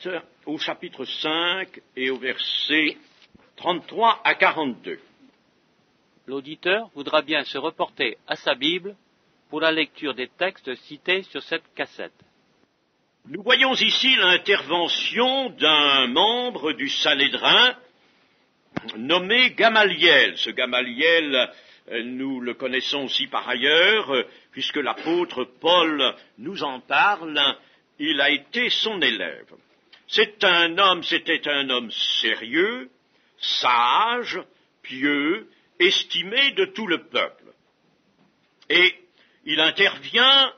suite au chapitre 5 et au verset 33 à 42. L'auditeur voudra bien se reporter à sa Bible pour la lecture des textes cités sur cette cassette. Nous voyons ici l'intervention d'un membre du Sanhédrin nommé Gamaliel. Ce Gamaliel, nous le connaissons aussi par ailleurs, puisque l'apôtre Paul nous en parle, il a été son élève. C'était un homme sérieux, sage, pieux, estimé de tout le peuple. Et il intervient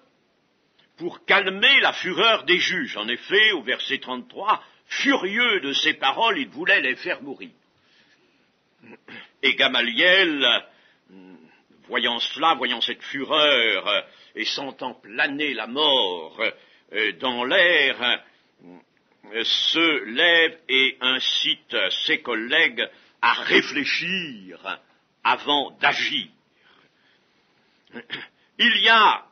pour calmer la fureur des juges. En effet, au verset 33, furieux de ces paroles, il voulait les faire mourir. Et Gamaliel, voyant cela, voyant cette fureur, et sentant planer la mort dans l'air, se lève et incite ses collègues à réfléchir avant d'agir. Il y a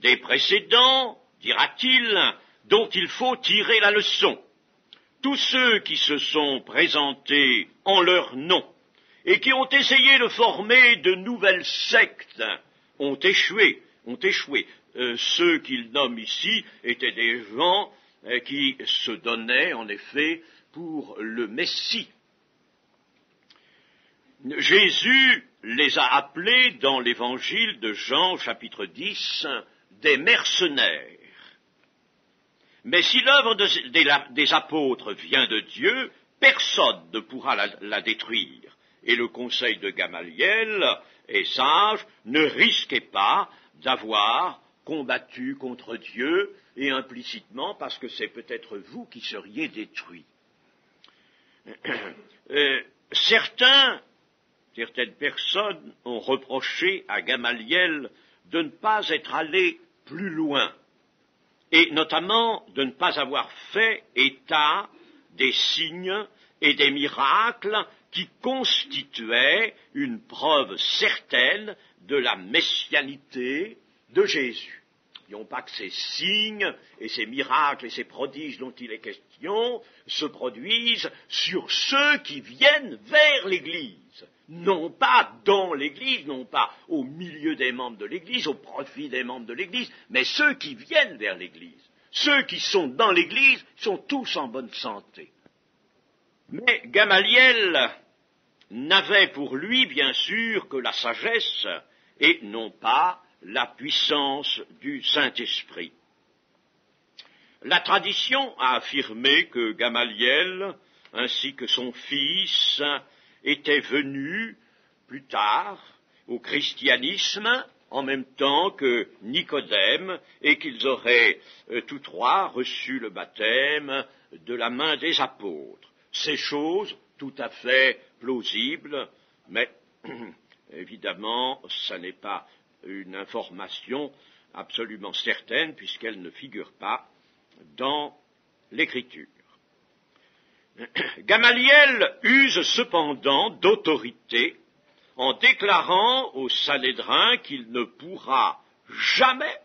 des précédents, dira-t-il, dont il faut tirer la leçon. Tous ceux qui se sont présentés en leur nom et qui ont essayé de former de nouvelles sectes ont échoué. Ceux qu'il nomme ici étaient des gens qui se donnaient, en effet, pour le Messie. Jésus les a appelés dans l'évangile de Jean, chapitre 10, des mercenaires. Mais si l'œuvre des apôtres vient de Dieu, personne ne pourra la détruire. Et le conseil de Gamaliel est sage, ne risquez pas d'avoir combattu contre Dieu, et implicitement parce que c'est peut-être vous qui seriez détruits. Certaines personnes ont reproché à Gamaliel de ne pas être allé plus loin, et notamment de ne pas avoir fait état des signes et des miracles qui constituaient une preuve certaine de la messianité de Jésus. N'oublions pas que ces signes et ces miracles et ces prodiges dont il est question se produisent sur ceux qui viennent vers l'Église, non pas dans l'Église, non pas au milieu des membres de l'Église, au profit des membres de l'Église, mais ceux qui viennent vers l'Église. Ceux qui sont dans l'Église sont tous en bonne santé. Mais Gamaliel n'avait pour lui, bien sûr, que la sagesse et non pas la puissance du Saint-Esprit. La tradition a affirmé que Gamaliel, ainsi que son fils, étaient venus plus tard au christianisme en même temps que Nicodème et qu'ils auraient tous trois reçu le baptême de la main des apôtres. Ces choses tout à fait plausibles, mais évidemment, ça n'est pas une information absolument certaine puisqu'elle ne figure pas dans l'Écriture. Gamaliel use cependant d'autorité en déclarant au Sanhédrin qu'il ne pourra jamais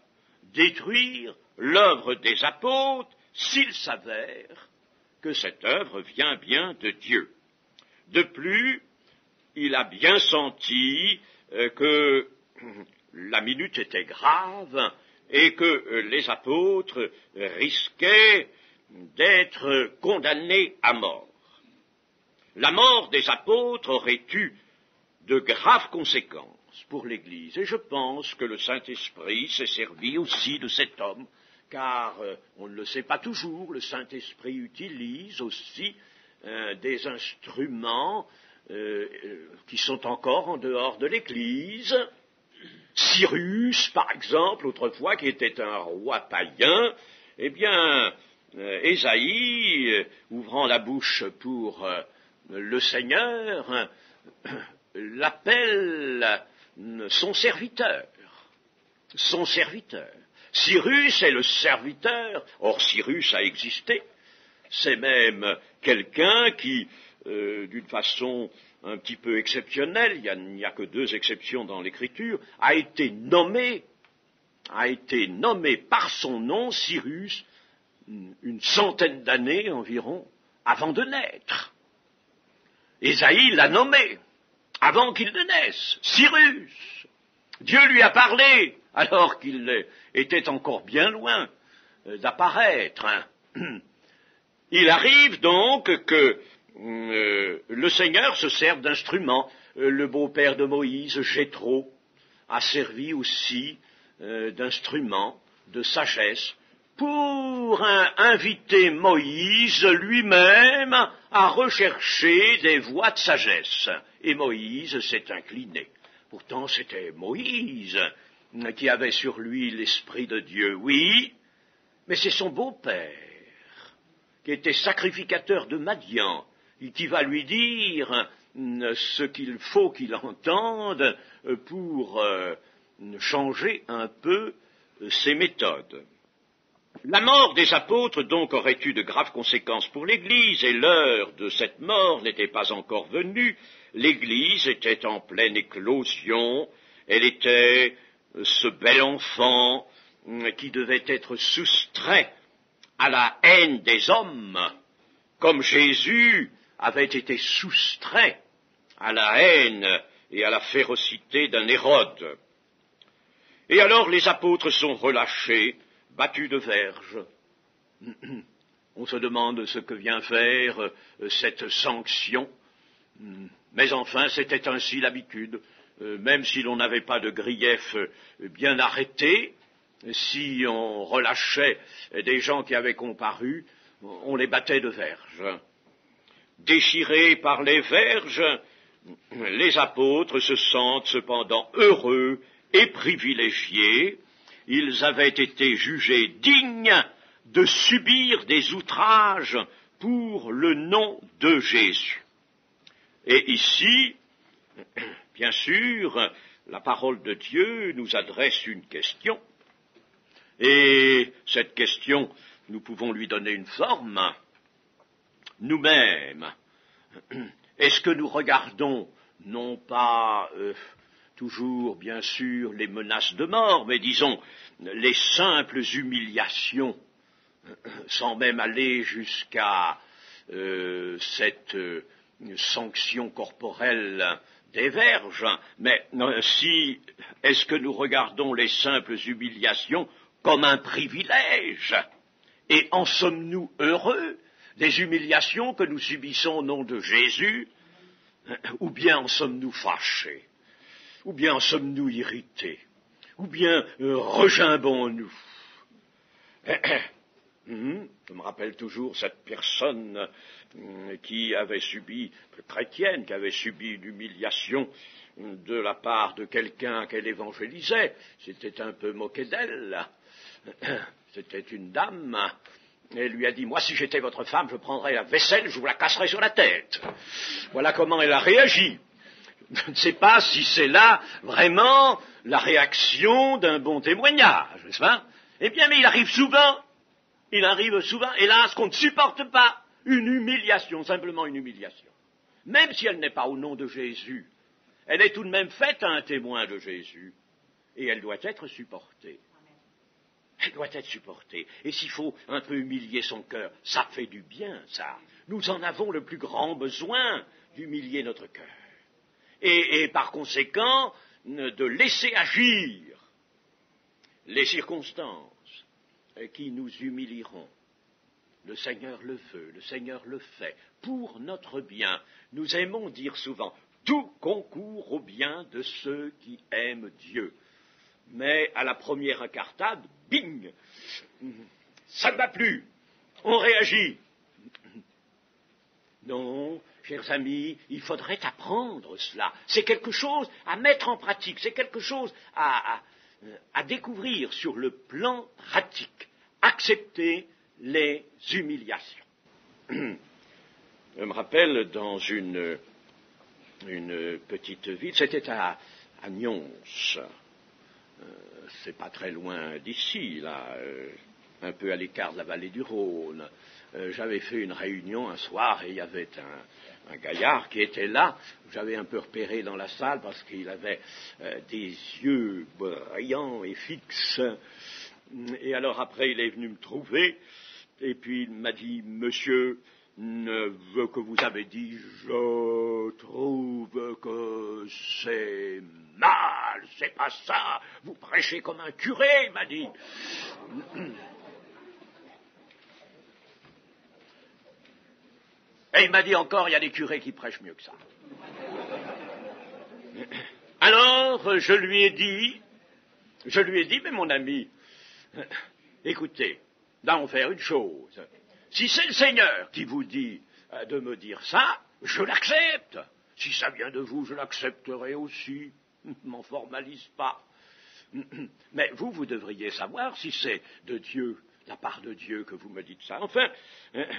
détruire l'œuvre des apôtres s'il s'avère que cette œuvre vient bien de Dieu. De plus, il a bien senti que la minute était grave et que les apôtres risquaient d'être condamnés à mort. La mort des apôtres aurait eu de graves conséquences pour l'Église, et je pense que le Saint-Esprit s'est servi aussi de cet homme, car on ne le sait pas toujours, le Saint-Esprit utilise aussi des instruments qui sont encore en dehors de l'Église. Cyrus, par exemple, autrefois, qui était un roi païen, eh bien, Ésaïe, ouvrant la bouche pour le Seigneur, l'appelle son serviteur. Son serviteur. Cyrus est le serviteur. Or, Cyrus a existé. C'est même quelqu'un qui, d'une façon un petit peu exceptionnelle, il n'y a que 2 exceptions dans l'Écriture, a été nommé par son nom, Cyrus, une centaine d'années environ avant de naître. Ésaïe l'a nommé avant qu'il ne naisse, Cyrus. Dieu lui a parlé alors qu'il était encore bien loin d'apparaître. Il arrive donc que le Seigneur se serve d'instruments. Le beau-père de Moïse, Jéthro, a servi aussi d'instrument de sagesse pour inviter Moïse lui-même à rechercher des voies de sagesse. Et Moïse s'est incliné. Pourtant, c'était Moïse qui avait sur lui l'Esprit de Dieu, oui, mais c'est son beau-père, qui était sacrificateur de Madian, et qui va lui dire ce qu'il faut qu'il entende pour changer un peu ses méthodes. La mort des apôtres donc aurait eu de graves conséquences pour l'Église, et l'heure de cette mort n'était pas encore venue. L'Église était en pleine éclosion, elle était ce bel enfant qui devait être soustrait à la haine des hommes, comme Jésus avait été soustrait à la haine et à la férocité d'un Hérode. Et alors les apôtres sont relâchés, battus de verge. On se demande ce que vient faire cette sanction, mais enfin c'était ainsi l'habitude. Même si l'on n'avait pas de grief bien arrêté, si on relâchait des gens qui avaient comparu, on les battait de verge. Déchirés par les verges, les apôtres se sentent cependant heureux et privilégiés. Ils avaient été jugés dignes de subir des outrages pour le nom de Jésus. Et ici, bien sûr, la parole de Dieu nous adresse une question, et cette question, nous pouvons lui donner une forme. Nous-mêmes, est-ce que nous regardons, non pas toujours, bien sûr, les menaces de mort, mais disons, les simples humiliations, sans même aller jusqu'à cette sanction corporelle des verges, mais si est-ce que nous regardons les simples humiliations comme un privilège, et en sommes-nous heureux des humiliations que nous subissons au nom de Jésus, ou bien en sommes-nous fâchés, ou bien en sommes-nous irrités, ou bien regimbons-nous? Je me rappelle toujours cette personne qui avait subi, chrétienne, qui avait subi une humiliation de la part de quelqu'un qu'elle évangélisait. C'était un peu moqué d'elle. C'était une dame. Elle lui a dit, moi si j'étais votre femme, je prendrais la vaisselle, je vous la casserais sur la tête. Voilà comment elle a réagi. Je ne sais pas si c'est là vraiment la réaction d'un bon témoignage, n'est-ce pas? Eh bien, mais il arrive souvent, hélas, qu'on ne supporte pas une humiliation, simplement une humiliation. Même si elle n'est pas au nom de Jésus, elle est tout de même faite à un témoin de Jésus, et elle doit être supportée. Elle doit être supportée. Et s'il faut un peu humilier son cœur, ça fait du bien, ça. Nous en avons le plus grand besoin d'humilier notre cœur. Et par conséquent, de laisser agir les circonstances qui nous humilieront. Le Seigneur le veut, le Seigneur le fait, pour notre bien. Nous aimons dire souvent, tout concourt au bien de ceux qui aiment Dieu. Mais à la première incartade, bing, ça ne va plus, on réagit. Non, chers amis, il faudrait apprendre cela. C'est quelque chose à mettre en pratique, c'est quelque chose à découvrir sur le plan pratique. Accepter les humiliations. Je me rappelle dans une petite ville, c'était à Nyons. C'est pas très loin d'ici, là, un peu à l'écart de la vallée du Rhône. J'avais fait une réunion un soir et il y avait un gaillard qui était là. J'avais un peu repéré dans la salle parce qu'il avait des yeux brillants et fixes. Et alors après il est venu me trouver Et puis il m'a dit, monsieur, ce que vous avez dit, je trouve que c'est mal, c'est pas ça, vous prêchez comme un curé, il m'a dit. Et il m'a dit encore, il y a des curés qui prêchent mieux que ça. Alors, je lui ai dit, mais mon ami, écoutez, nous allons faire une chose. Si c'est le Seigneur qui vous dit de me dire ça, je l'accepte. Si ça vient de vous, je l'accepterai aussi. Ne m'en formalise pas. Mais vous devriez savoir si c'est de Dieu, la part de Dieu que vous me dites ça. Enfin,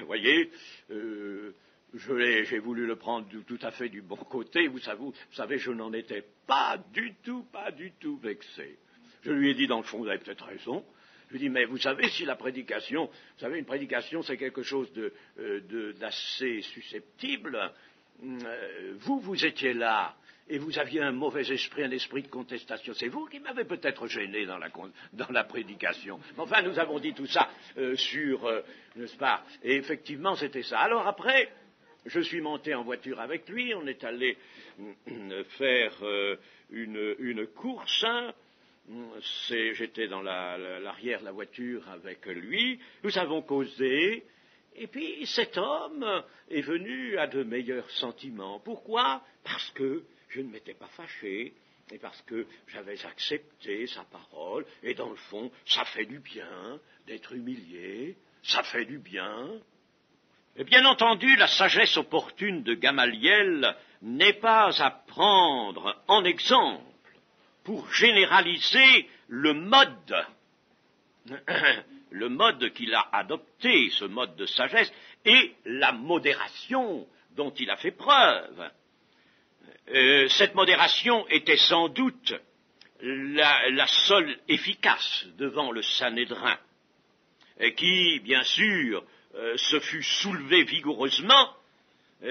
voyez, j'ai voulu le prendre tout à fait du bon côté. Vous savez, je n'en étais pas du tout vexé. Je lui ai dit, dans le fond, vous avez peut-être raison. Je lui ai dit, mais vous savez, si la prédication, vous savez, une prédication, c'est quelque chose d'assez susceptible. Vous étiez là, et vous aviez un mauvais esprit, un esprit de contestation. C'est vous qui m'avez peut-être gêné dans la prédication. Mais enfin, nous avons dit tout ça n'est-ce pas? Et effectivement, c'était ça. Alors après, je suis monté en voiture avec lui, on est allé faire une course. J'étais dans l'arrière de la voiture avec lui, nous avons causé, et puis cet homme est venu à de meilleurs sentiments. Pourquoi? Parce que je ne m'étais pas fâché, et parce que j'avais accepté sa parole, et dans le fond, ça fait du bien d'être humilié, ça fait du bien. Et bien entendu, la sagesse opportune de Gamaliel n'est pas à prendre en exemple pour généraliser le mode qu'il a adopté, ce mode de sagesse, et la modération dont il a fait preuve. Cette modération était sans doute la seule efficace devant le Sanhédrin, qui, bien sûr, se fut soulevé vigoureusement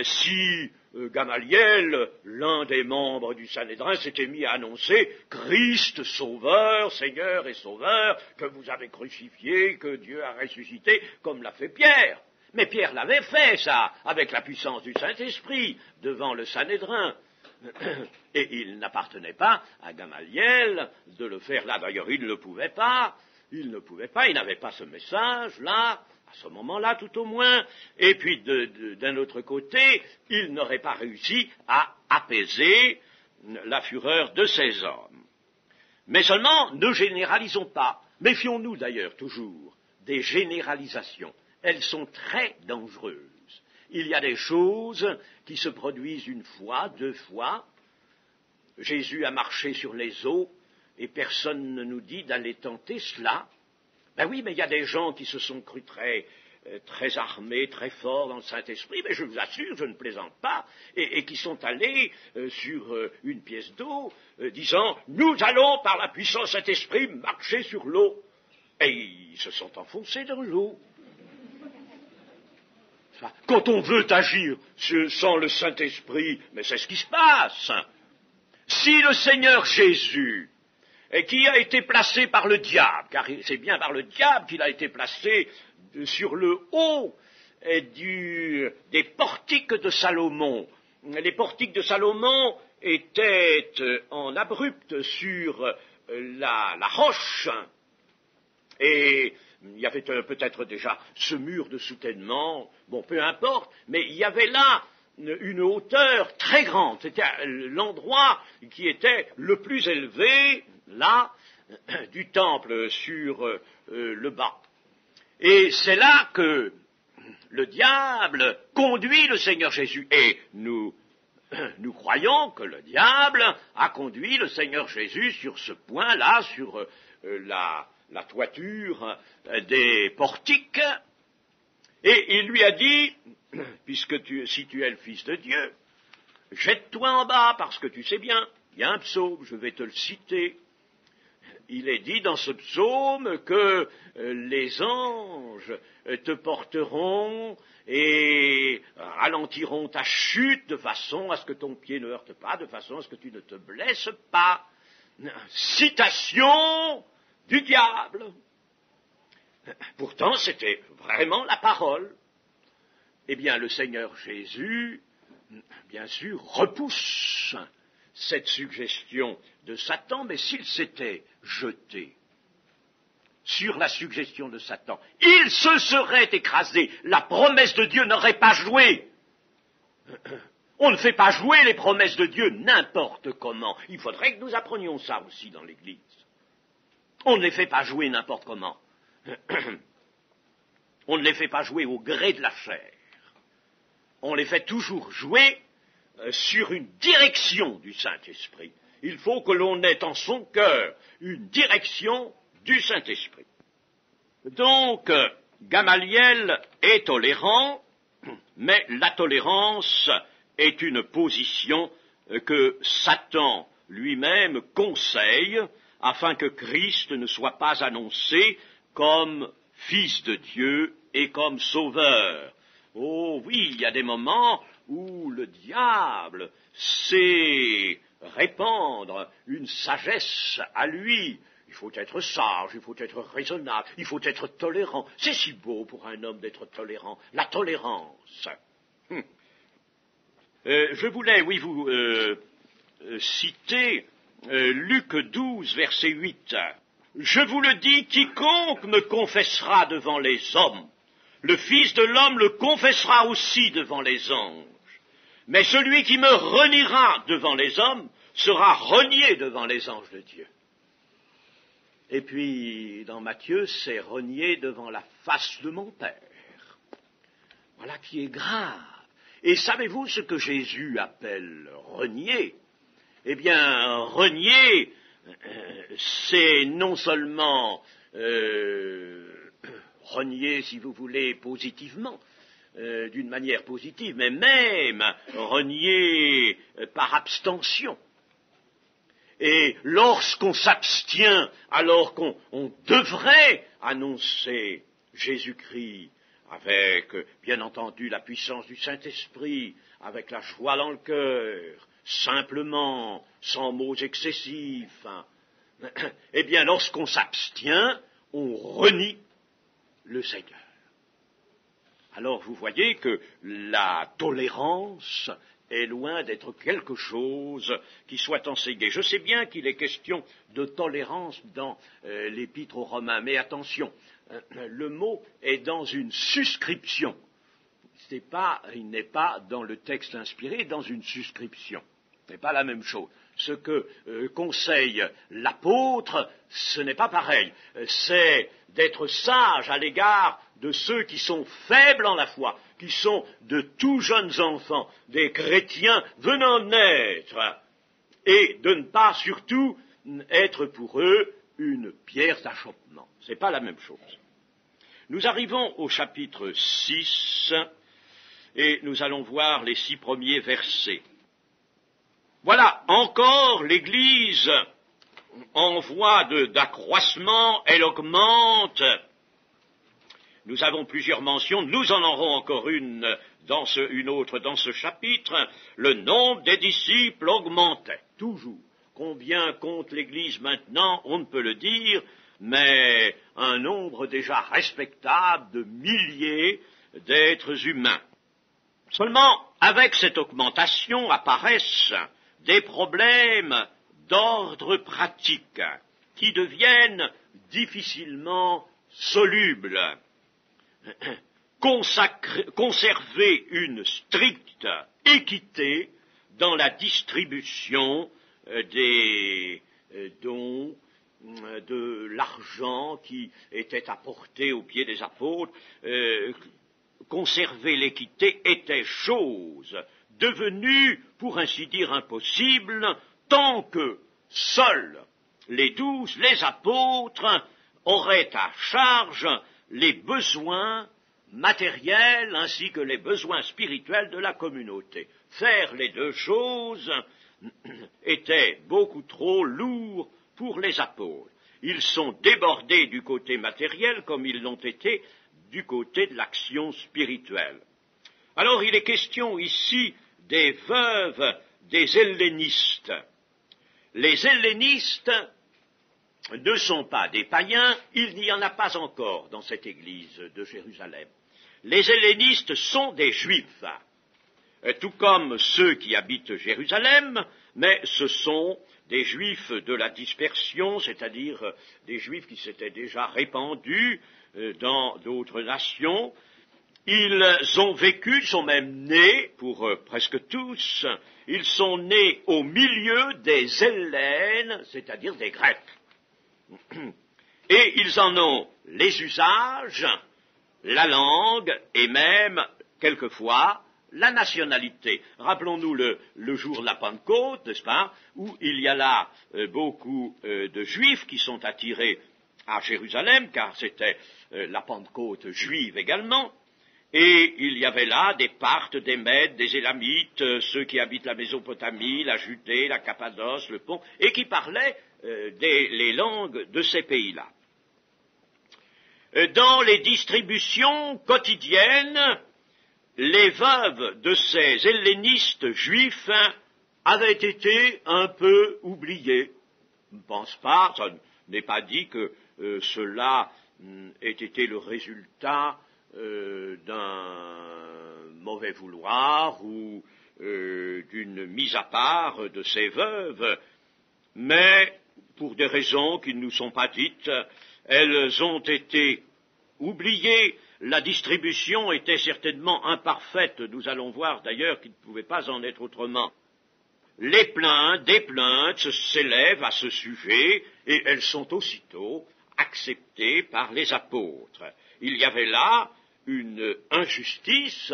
si Gamaliel, l'un des membres du Sanhédrin, s'était mis à annoncer « Christ, Sauveur, Seigneur et Sauveur, que vous avez crucifié, que Dieu a ressuscité », comme l'a fait Pierre. Mais Pierre l'avait fait, ça, avec la puissance du Saint-Esprit, devant le Sanhédrin. Et il n'appartenait pas à Gamaliel de le faire là. D'ailleurs, il ne pouvait pas, il n'avait pas ce message-là, à ce moment-là tout au moins, et puis d'un autre côté, il n'aurait pas réussi à apaiser la fureur de ces hommes. Mais seulement, ne généralisons pas. Méfions-nous d'ailleurs toujours des généralisations. Elles sont très dangereuses. Il y a des choses qui se produisent une fois, deux fois. Jésus a marché sur les eaux et personne ne nous dit d'aller tenter cela. Ben oui, mais il y a des gens qui se sont crus très armés, très forts dans le Saint-Esprit, mais je vous assure, je ne plaisante pas, et qui sont allés sur une pièce d'eau, disant « Nous allons, par la puissance du Saint-Esprit, marcher sur l'eau ». Et ils se sont enfoncés dans l'eau. Quand on veut agir sans le Saint-Esprit, mais c'est ce qui se passe. Si le Seigneur Jésus, qui a été placé par le diable, car c'est bien par le diable qu'il a été placé sur le haut des portiques de Salomon. Les portiques de Salomon étaient en abrupte sur la roche, et il y avait peut-être déjà ce mur de soutènement, bon, peu importe, mais il y avait là une hauteur très grande. C'était l'endroit qui était le plus élevé, là, du temple sur le bas. Et c'est là que le diable conduit le Seigneur Jésus. Et nous croyons que le diable a conduit le Seigneur Jésus sur ce point-là, sur la toiture des portiques, et il lui a dit, si tu es le Fils de Dieu, jette-toi en bas, parce que tu sais bien, il y a un psaume, je vais te le citer. Il est dit dans ce psaume que les anges te porteront et ralentiront ta chute de façon à ce que ton pied ne heurte pas, de façon à ce que tu ne te blesses pas. Citation du diable. Pourtant, c'était vraiment la parole. Eh bien, le Seigneur Jésus, bien sûr, repousse cette suggestion de Satan, mais s'il s'était jeté sur la suggestion de Satan, il se serait écrasé. La promesse de Dieu n'aurait pas joué. On ne fait pas jouer les promesses de Dieu n'importe comment. Il faudrait que nous apprenions ça aussi dans l'Église. On ne les fait pas jouer n'importe comment. On ne les fait pas jouer au gré de la chair. On les fait toujours jouer sur une direction du Saint-Esprit. Il faut que l'on ait en son cœur une direction du Saint-Esprit. Donc, Gamaliel est tolérant, mais la tolérance est une position que Satan lui-même conseille afin que Christ ne soit pas annoncé comme Fils de Dieu et comme Sauveur. Oh oui, il y a des moments où le diable sait répandre une sagesse à lui. Il faut être sage, il faut être raisonnable, il faut être tolérant. C'est si beau pour un homme d'être tolérant, la tolérance. Je voulais, oui, vous citer Luc 12, verset 8. « Je vous le dis, quiconque me confessera devant les hommes, le Fils de l'homme le confessera aussi devant les anges. Mais celui qui me reniera devant les hommes sera renié devant les anges de Dieu. » Et puis, dans Matthieu, c'est renié devant la face de mon Père. Voilà qui est grave. Et savez-vous ce que Jésus appelle renier? Eh bien, renier, c'est non seulement renier, si vous voulez, positivement, d'une manière positive, mais même renier par abstention. Et lorsqu'on s'abstient, alors qu'on devrait annoncer Jésus-Christ avec, bien entendu, la puissance du Saint-Esprit, avec la joie dans le cœur, simplement, sans mots excessifs, eh bien, lorsqu'on s'abstient, on renie le Seigneur. Alors, vous voyez que la tolérance est loin d'être quelque chose qui soit enseigné. Je sais bien qu'il est question de tolérance dans l'Épître aux Romains, mais attention, le mot est dans une suscription. Il n'est pas dans le texte inspiré, dans une suscription. Ce n'est pas la même chose. Ce que conseille l'apôtre, ce n'est pas pareil. C'est d'être sage à l'égard de ceux qui sont faibles en la foi, qui sont de tout jeunes enfants, des chrétiens venant de naître, et de ne pas surtout être pour eux une pierre d'achoppement. Ce n'est pas la même chose. Nous arrivons au chapitre 6, et nous allons voir les 6 premiers versets. Voilà, encore l'Église en voie d'accroissement, elle augmente. Nous avons plusieurs mentions, nous en aurons encore une autre dans ce chapitre. Le nombre des disciples augmentait, toujours. Combien compte l'Église maintenant, on ne peut le dire, mais un nombre déjà respectable de milliers d'êtres humains. Seulement, avec cette augmentation apparaissent des problèmes d'ordre pratique qui deviennent difficilement solubles. Conserver une stricte équité dans la distribution des dons, de l'argent qui était apporté aux pieds des apôtres, conserver l'équité était chose devenue, pour ainsi dire, impossible, tant que seuls les 12, les apôtres, auraient à charge les besoins matériels ainsi que les besoins spirituels de la communauté. Faire les deux choses était beaucoup trop lourd pour les apôtres. Ils sont débordés du côté matériel comme ils l'ont été du côté de l'action spirituelle. Alors il est question ici des veuves des hellénistes. Les hellénistes ne sont pas des païens, il n'y en a pas encore dans cette église de Jérusalem. Les hellénistes sont des juifs, tout comme ceux qui habitent Jérusalem, mais ce sont des juifs de la dispersion, c'est-à-dire des juifs qui s'étaient déjà répandus dans d'autres nations. Ils ont vécu, ils sont même nés, pour presque tous, ils sont nés au milieu des Hellènes, c'est-à-dire des Grecs. Et ils en ont les usages, la langue et même, quelquefois, la nationalité. Rappelons-nous le jour de la Pentecôte, n'est-ce pas, où il y a là beaucoup de Juifs qui sont attirés à Jérusalem, car c'était la Pentecôte juive également, et il y avait là des Parthes, des Mèdes, des Élamites, ceux qui habitent la Mésopotamie, la Judée, la Cappadoce, le Pont, et qui parlaient les langues de ces pays-là. Dans les distributions quotidiennes, les veuves de ces hellénistes juifs avaient été un peu oubliées. Je ne pense pas, ça n'est pas dit que cela ait été le résultat d'un mauvais vouloir ou d'une mise à part de ces veuves, mais pour des raisons qui ne nous sont pas dites, elles ont été oubliées. La distribution était certainement imparfaite, nous allons voir d'ailleurs qu'il ne pouvait pas en être autrement. Des plaintes s'élèvent à ce sujet, et elles sont aussitôt acceptées par les apôtres. Il y avait là une injustice,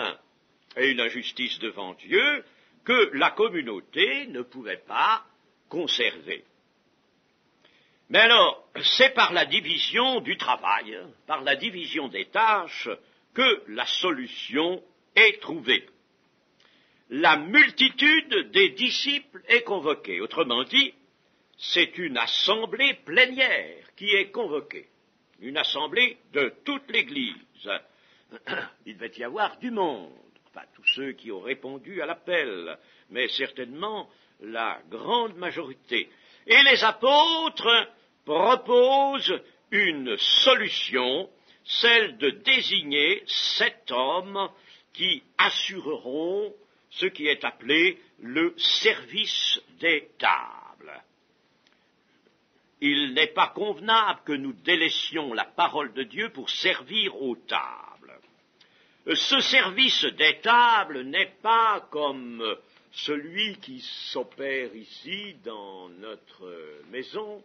et une injustice devant Dieu, que la communauté ne pouvait pas conserver. Mais alors, c'est par la division du travail, par la division des tâches, que la solution est trouvée. La multitude des disciples est convoquée. Autrement dit, c'est une assemblée plénière qui est convoquée, une assemblée de toute l'Église. Il devait y avoir du monde, pas tous ceux qui ont répondu à l'appel, mais certainement la grande majorité. Et les apôtres proposent une solution, celle de désigner 7 hommes qui assureront ce qui est appelé le service des tables. Il n'est pas convenable que nous délaissions la parole de Dieu pour servir aux tables. Ce service des tables n'est pas comme celui qui s'opère ici dans notre maison.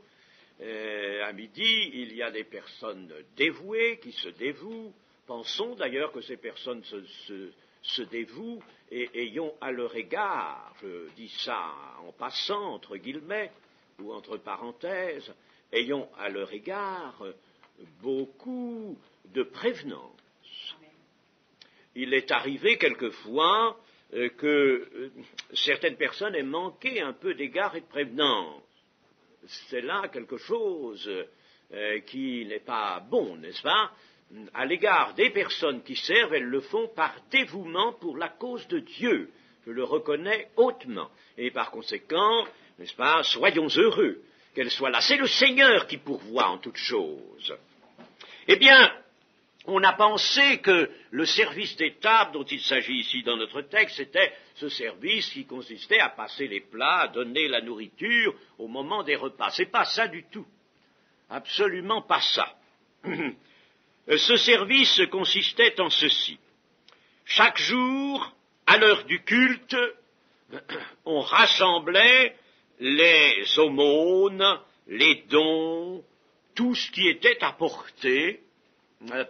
À midi, il y a des personnes dévouées qui se dévouent. Pensons d'ailleurs que ces personnes se dévouent et ayons à leur égard, je dis ça en passant entre guillemets ou entre parenthèses, ayons à leur égard beaucoup de prévenance. Il est arrivé quelquefois que certaines personnes aient manqué un peu d'égard et de prévenance. C'est là quelque chose qui n'est pas bon, n'est-ce pas? À l'égard des personnes qui servent, elles le font par dévouement pour la cause de Dieu. Je le reconnais hautement. Et par conséquent, n'est-ce pas, soyons heureux qu'elles soient là. C'est le Seigneur qui pourvoit en toutes choses. Eh bien, on a pensé que le service des tables dont il s'agit ici dans notre texte, c'était ce service qui consistait à passer les plats, à donner la nourriture au moment des repas. C'est pas ça du tout. Absolument pas ça. Ce service consistait en ceci. Chaque jour, à l'heure du culte, on rassemblait les aumônes, les dons, tout ce qui était apporté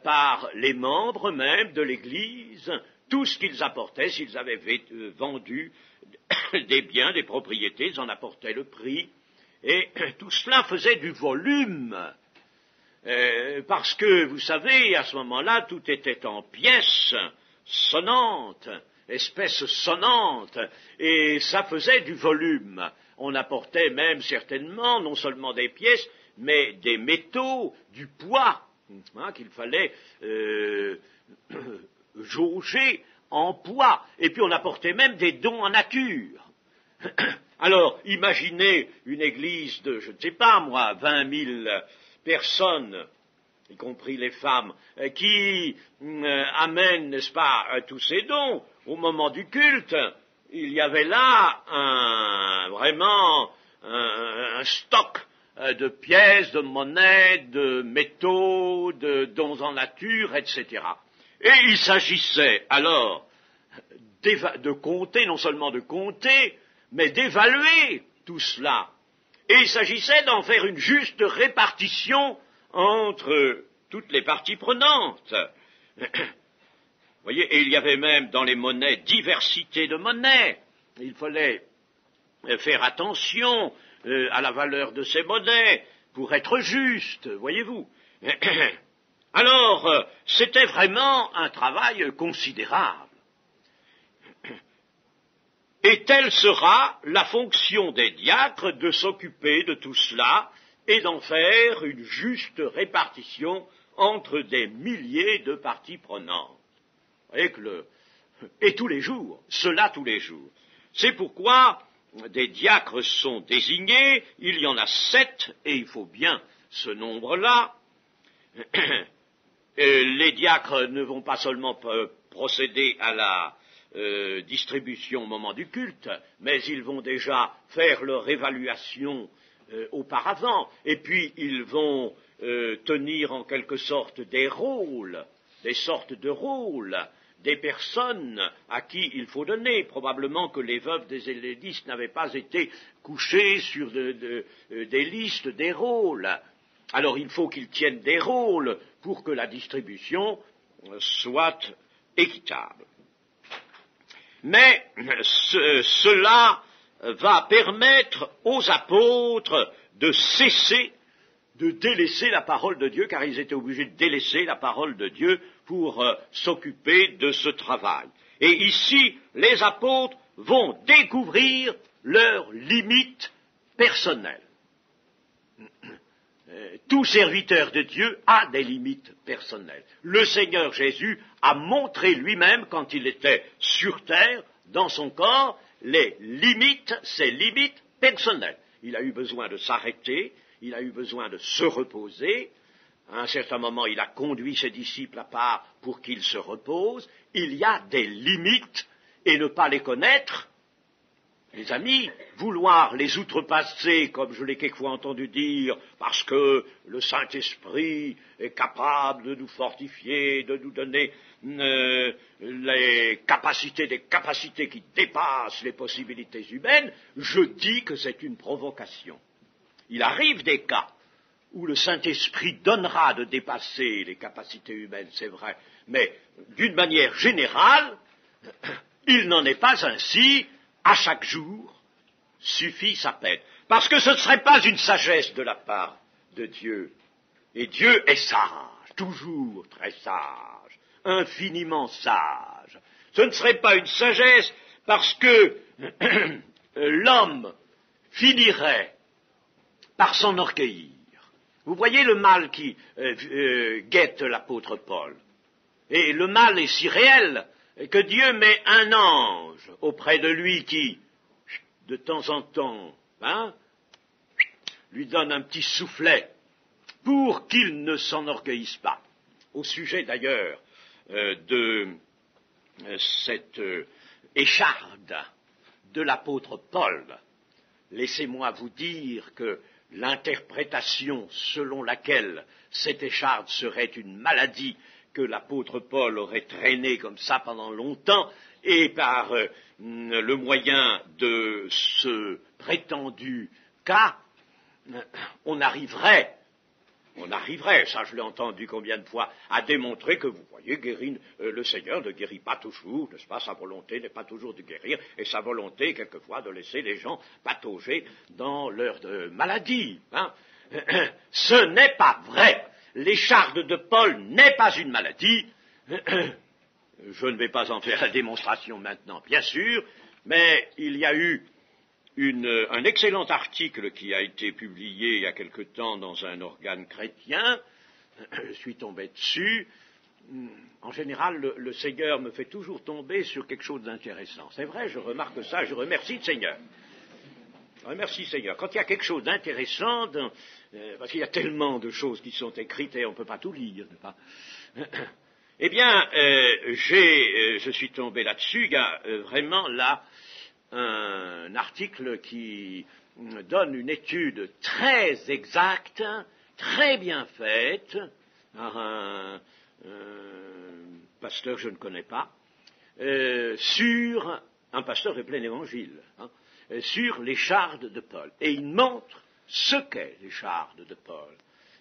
par les membres même de l'Église, tout ce qu'ils apportaient, s'ils avaient vendu des biens, des propriétés, ils en apportaient le prix, et tout cela faisait du volume, parce que, vous savez, à ce moment-là, tout était en pièces sonnantes, espèces sonnantes, et ça faisait du volume. On apportait même certainement, non seulement des pièces, mais des métaux, du poids, qu'il fallait jauger en poids, et puis on apportait même des dons en nature. Alors, imaginez une église de, je ne sais pas moi, 20 000 personnes, y compris les femmes, qui amènent, n'est-ce pas, tous ces dons au moment du culte. Il y avait là vraiment un stock de pièces, de monnaies, de métaux, de dons en nature, etc. Et il s'agissait alors de compter, non seulement de compter, mais d'évaluer tout cela. Et il s'agissait d'en faire une juste répartition entre toutes les parties prenantes. Vous voyez, et il y avait même dans les monnaies diversité de monnaies. Il fallait faire attention à la valeur de ces monnaies pour être juste, voyez-vous. Alors, c'était vraiment un travail considérable. Et telle sera la fonction des diacres de s'occuper de tout cela et d'en faire une juste répartition entre des milliers de parties prenantes. Vous voyez que et tous les jours, cela tous les jours. C'est pourquoi des diacres sont désignés, il y en a 7, et il faut bien ce nombre-là. Les diacres ne vont pas seulement procéder à la distribution au moment du culte, mais ils vont déjà faire leur évaluation auparavant, et puis ils vont tenir en quelque sorte des rôles, des sortes de rôles, des personnes à qui il faut donner. Probablement que les veuves des hellénistes n'avaient pas été couchées sur des listes des rôles. Alors il faut qu'ils tiennent des rôles pour que la distribution soit équitable. Mais cela va permettre aux apôtres de cesser de délaisser la parole de Dieu, car ils étaient obligés de délaisser la parole de Dieu pour s'occuper de ce travail. Et ici, les apôtres vont découvrir leurs limites personnelles. Tout serviteur de Dieu a des limites personnelles. Le Seigneur Jésus a montré lui-même, quand il était sur terre, dans son corps, ses limites personnelles. Il a eu besoin de s'arrêter, il a eu besoin de se reposer. À un certain moment, il a conduit ses disciples à part pour qu'ils se reposent. Il y a des limites, et ne pas les connaître, les amis, vouloir les outrepasser, comme je l'ai quelquefois entendu dire, parce que le Saint-Esprit est capable de nous fortifier, de nous donner des capacités qui dépassent les possibilités humaines, je dis que c'est une provocation. Il arrive des cas où le Saint-Esprit donnera de dépasser les capacités humaines, c'est vrai, mais d'une manière générale, il n'en est pas ainsi. À chaque jour suffit sa peine. Parce que ce ne serait pas une sagesse de la part de Dieu. Et Dieu est sage, toujours très sage, infiniment sage. Ce ne serait pas une sagesse parce que l'homme finirait par s'enorgueillir. Vous voyez le mal qui guette l'apôtre Paul. Et le mal est si réel que Dieu met un ange auprès de lui qui, de temps en temps, lui donne un petit soufflet pour qu'il ne s'enorgueillisse pas. Au sujet d'ailleurs de cette écharde de l'apôtre Paul, laissez-moi vous dire que l'interprétation selon laquelle cette écharde serait une maladie que l'apôtre Paul aurait traîné comme ça pendant longtemps, et par le moyen de ce prétendu cas, on arriverait, ça je l'ai entendu combien de fois, à démontrer que, vous voyez, le Seigneur ne guérit pas toujours, n'est-ce pas, sa volonté n'est pas toujours de guérir, et sa volonté, quelquefois, de laisser les gens patauger dans leur maladie. Ce n'est pas vrai. L'écharde de Paul n'est pas une maladie. Je ne vais pas en faire la démonstration maintenant, bien sûr, mais il y a eu un excellent article qui a été publié il y a quelque temps dans un organe chrétien. Je suis tombé dessus. En général, le Seigneur me fait toujours tomber sur quelque chose d'intéressant. C'est vrai, je remarque ça, je remercie le Seigneur. Merci Seigneur. Quand il y a quelque chose d'intéressant, parce qu'il y a tellement de choses qui sont écrites et on ne peut pas tout lire, n'est-ce pas? Eh bien, je suis tombé là-dessus. Il y a vraiment là un article qui donne une étude très exacte, très bien faite, par un pasteur que je ne connais pas, sur un pasteur de plein évangile, sur l'écharde de Paul. Et il montre ce qu'est l'écharde de Paul.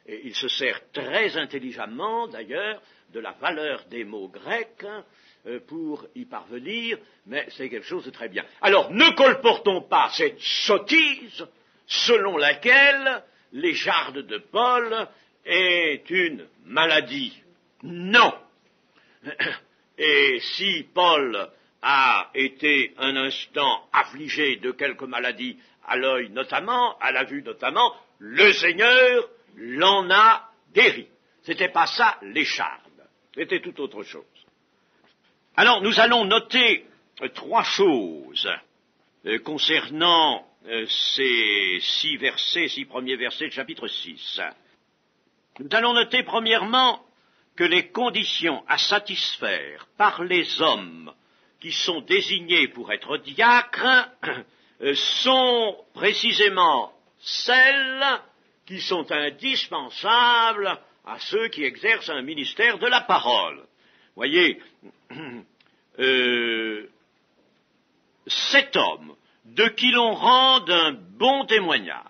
Et il se sert très intelligemment, d'ailleurs, de la valeur des mots grecs pour y parvenir, mais c'est quelque chose de très bien. Alors, ne colportons pas cette sottise selon laquelle l'écharde de Paul est une maladie. Non. Et si Paul a été un instant affligé de quelques maladies, à l'œil notamment, à la vue notamment, le Seigneur l'en a guéri. C'était pas ça l'écharde, c'était tout autre chose. Alors nous allons noter trois choses concernant ces six premiers versets du chapitre 6. Nous allons noter premièrement que les conditions à satisfaire par les hommes qui sont désignés pour être diacres sont précisément celles qui sont indispensables à ceux qui exercent un ministère de la parole. Voyez, cet homme de qui l'on rende un bon témoignage,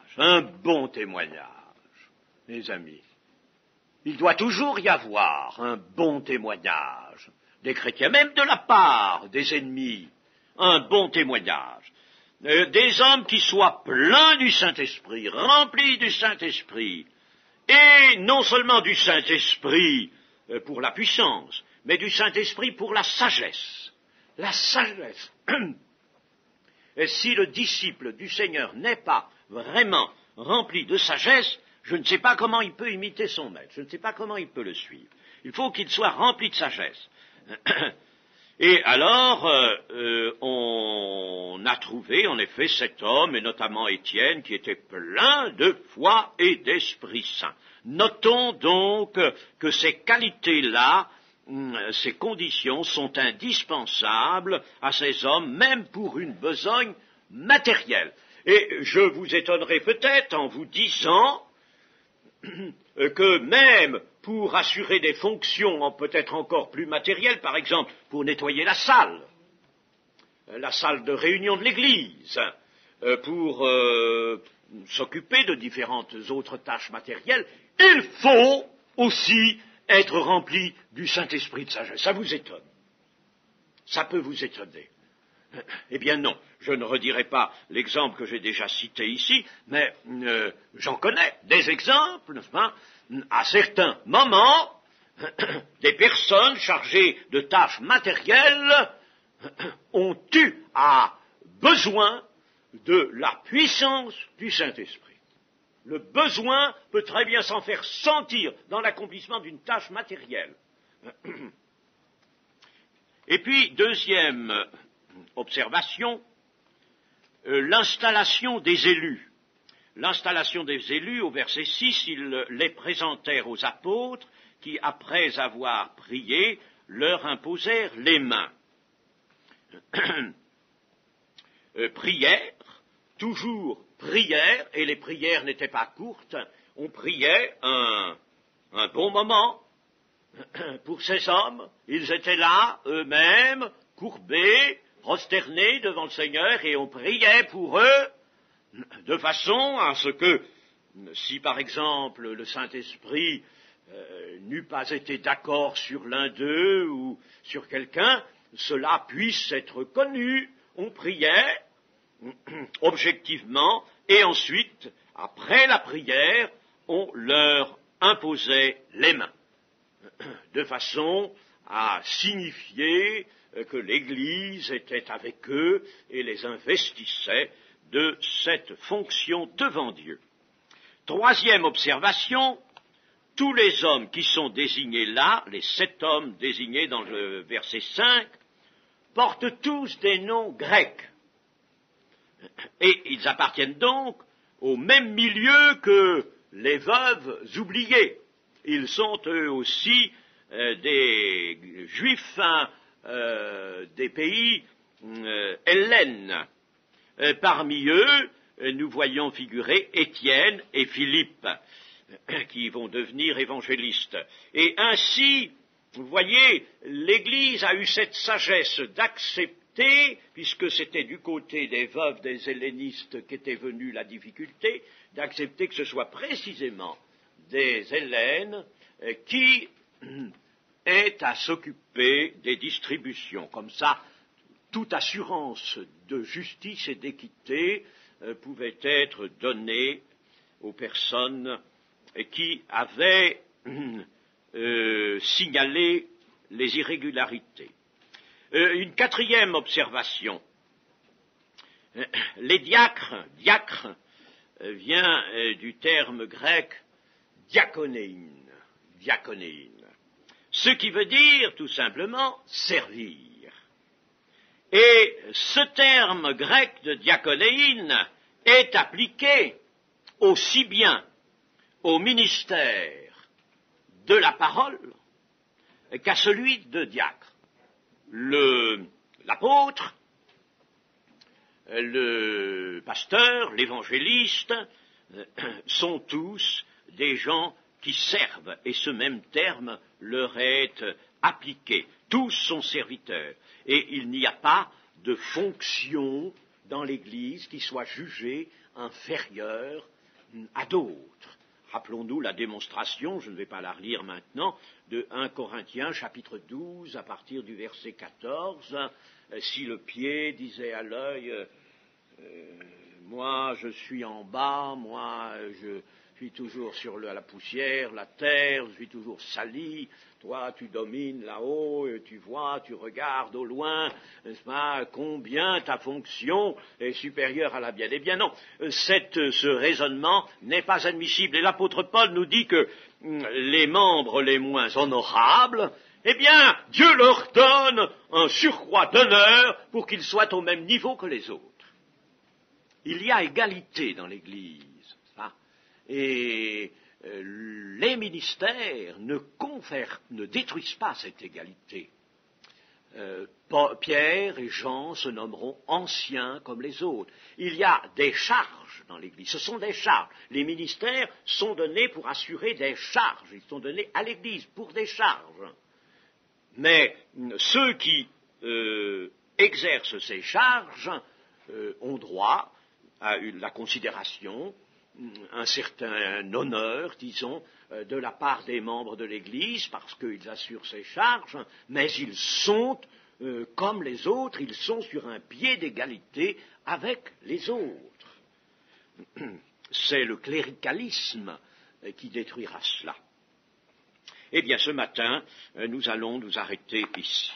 mes amis, il doit toujours y avoir un bon témoignage, des chrétiens, même de la part des ennemis, un bon témoignage. Des hommes qui soient pleins du Saint-Esprit, remplis du Saint-Esprit, et non seulement du Saint-Esprit pour la puissance, mais du Saint-Esprit pour la sagesse. La sagesse. Et si le disciple du Seigneur n'est pas vraiment rempli de sagesse, je ne sais pas comment il peut imiter son maître, je ne sais pas comment il peut le suivre. Il faut qu'il soit rempli de sagesse. Et alors, on a trouvé en effet cet homme, et notamment Étienne, qui était plein de foi et d'Esprit Saint. Notons donc que ces qualités-là, ces conditions sont indispensables à ces hommes, même pour une besogne matérielle. Et je vous étonnerai peut-être en vous disant que même pour assurer des fonctions peut-être encore plus matérielles, par exemple pour nettoyer la salle de réunion de l'Église, pour s'occuper de différentes autres tâches matérielles, il faut aussi être rempli du Saint-Esprit de sagesse. Ça vous étonne? Ça peut vous étonner? Eh bien non, je ne redirai pas l'exemple que j'ai déjà cité ici, mais j'en connais des exemples, n'est-ce pas? À certains moments, des personnes chargées de tâches matérielles ont eu besoin de la puissance du Saint-Esprit. Le besoin peut très bien s'en faire sentir dans l'accomplissement d'une tâche matérielle. Et puis, deuxième observation, l'installation des élus. L'installation des élus, au verset 6, ils les présentèrent aux apôtres qui, après avoir prié, leur imposèrent les mains. Prière, toujours prière, et les prières n'étaient pas courtes, on priait un bon moment pour ces hommes. Ils étaient là, eux-mêmes, courbés, prosternés devant le Seigneur, et on priait pour eux, de façon à ce que, si par exemple le Saint-Esprit n'eût pas été d'accord sur l'un d'eux ou sur quelqu'un, cela puisse être connu. On priait objectivement, et ensuite, après la prière, on leur imposait les mains, de façon à signifier que l'Église était avec eux et les investissait de cette fonction devant Dieu. Troisième observation, tous les hommes qui sont désignés là, les 7 hommes désignés dans le verset 5, portent tous des noms grecs. Et ils appartiennent donc au même milieu que les veuves oubliées. Ils sont eux aussi des juifs des pays hellènes. Parmi eux, nous voyons figurer Étienne et Philippe, qui vont devenir évangélistes. Et ainsi, vous voyez, l'Église a eu cette sagesse d'accepter, puisque c'était du côté des veuves des hellénistes qu'était venue la difficulté, d'accepter que ce soit précisément des Hellènes qui aient à s'occuper des distributions. Comme ça, toute assurance de justice et d'équité pouvait être donnée aux personnes qui avaient signalé les irrégularités. Une quatrième observation. Les diacres vient du terme grec diakonéin, ce qui veut dire tout simplement servir. Et ce terme grec de diakonéin est appliqué aussi bien au ministère de la parole qu'à celui de diacre. L'apôtre, le pasteur, l'évangéliste sont tous des gens qui servent, et ce même terme leur est appliqué. Tous sont serviteurs, et il n'y a pas de fonction dans l'Église qui soit jugée inférieure à d'autres. Rappelons-nous la démonstration, je ne vais pas la relire maintenant, de 1 Corinthiens chapitre 12 à partir du verset 14. Si le pied disait à l'œil, moi je suis en bas, moi je suis toujours sur la poussière, la terre, je suis toujours sali, toi tu domines là-haut, tu vois, tu regardes au loin, n'est-ce pas, combien ta fonction est supérieure à la mienne. Eh bien non, ce raisonnement n'est pas admissible. Et l'apôtre Paul nous dit que les membres les moins honorables, eh bien, Dieu leur donne un surcroît d'honneur pour qu'ils soient au même niveau que les autres. Il y a égalité dans l'Église. Et les ministères ne détruisent pas cette égalité. Pierre et Jean se nommeront anciens comme les autres. Il y a des charges dans l'Église, ce sont des charges. Les ministères sont donnés pour assurer des charges, ils sont donnés à l'Église pour des charges. Mais ceux qui exercent ces charges ont droit à la considération, un certain honneur, disons, de la part des membres de l'Église, parce qu'ils assurent ces charges, mais ils sont, comme les autres, ils sont sur un pied d'égalité avec les autres. C'est le cléricalisme qui détruira cela. Eh bien, ce matin, nous allons nous arrêter ici.